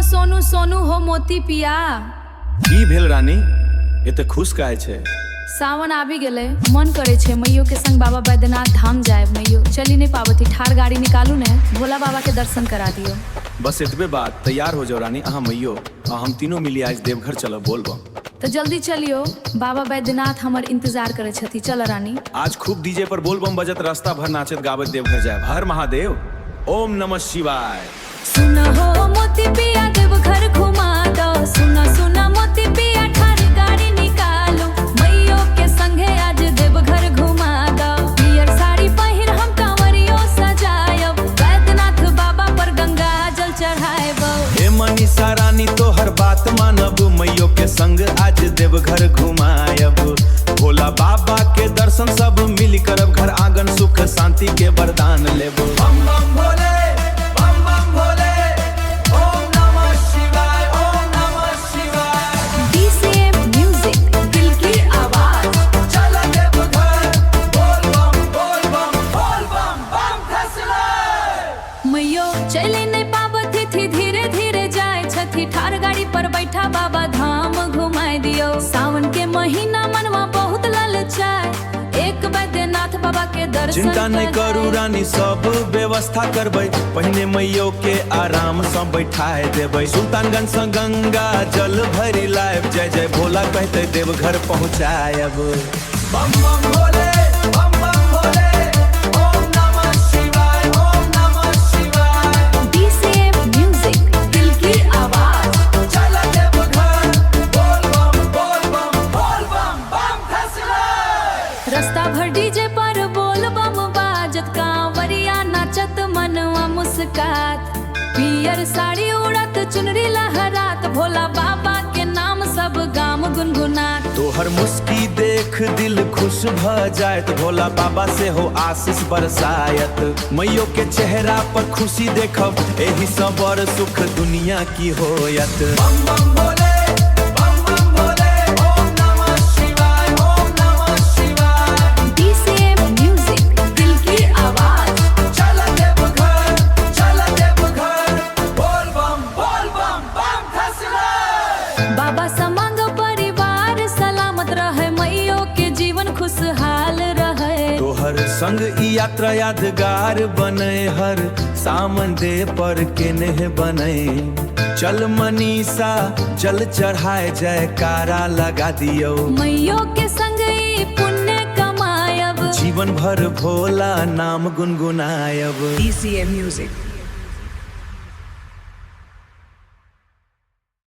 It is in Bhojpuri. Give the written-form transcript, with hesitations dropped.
सोनू सोनू हो मोती पिया। की भेल रानी, एते खुश काहे छे? सावन आबि गेले, मन करे छे मैयो के संग बाबा बैद्यनाथ धाम जाए। मैयो चली नहीं पावती, ठार गाड़ी निकालू ने, भोला बाबा के दर्शन करा दियो। बस इतबे बात, तैयार हो जाओ रानी। अहाँ मैयो हम तीनों मिली आज देवघर चलब, बोलबो तो जल्दी चलियो, बाबा बैद्यनाथ हमर इंतजार करे छथि। चल रानी, आज खूब डीजे पर बोलबम बजत, रास्ता भर नाचत गावत देवघर जाए। हर महादेव, ओम नमः शिवाय। सुनो हो मोती पिया देवघर घुमा दो, सुनो सुनो मोती पिया ठार गाड़ी निकालो, मैयो के संगे आज देवघर घुमा दो। पियर साड़ी पहिर हम कांवरियो सजायब, बैद्यनाथ बाबा पर गंगा जल चढ़ाएब। हे मनीषा रानी तोहर बात मानब, मैयो के संग आज देवघर घुमायब। भोला बाबा के दर्शन सब मिल करब, घर आंगन सुख शांति के वरदान लेब। बम बम भोले, बम बम भोले, ओम नमः शिवाय, ओम नमः शिवाय। DCM म्यूजिक, दिल की आवाज। चल देवघर, बोल बम बोल बम बोल बम बम फैसला। मैयो चले नहीं पावती थी, धीरे धीरे जाए छथि, ठार गाड़ी पर बैठा बाबा धाम घुमाए दियो। सावन के महीना मनवा बहुत ललचाए, एक बैद्यनाथ बाबा के दर्शन। चिंता नहीं करू रानी, सब व्यवस्था करबै। पहिने मैयो के आराम से बैठाए देबै। सुल्तानगंज से गंगा जल भरी लायब, जय जय भोला कहते देवघर पहुँचायब। बम बम भोले, बम बम भोले, ओम नमः शिवाय, ओम नमः शिवाय। DCM म्यूजिक, दिल की आवाज। चल देवघर, बोल बम बम फैसला। रास्ता भर डीजे पर बोल बम बाजत, कांवरिया नाचत मनवा मुस्कात। पियर साड़ी उड़त चुनरी लहरात, भोला बाबा के नाम सब गाम गुनगुनात। तोहर मुस्की देख दिल खुश भ जायत, भोला बाबा से हो आशीष बरसायत। मैयो के चेहरा पर खुशी देखब, एही सब बड़ सुख दुनिया की होयत। बम बम भोले, बम बम भोले, ओम नमः शिवाय, ओम नमः शिवाय। DCM म्यूजिक, दिल की आवाज। चल देवघर, बोल बम बम फैसला। बाबा समंग परिवार सलामत रहे, मैयो के जीवन खुशहाल रहे। तोहर संग ई यात्रा यादगार बने, हर सामन दे पर केने बने। चल मनीषा जल चढ़ाए, जयकारा लगा दियो। मैयो के संग ई पुण्य कमायब, जीवन भर भोला नाम गुनगुनायब। DCM Music.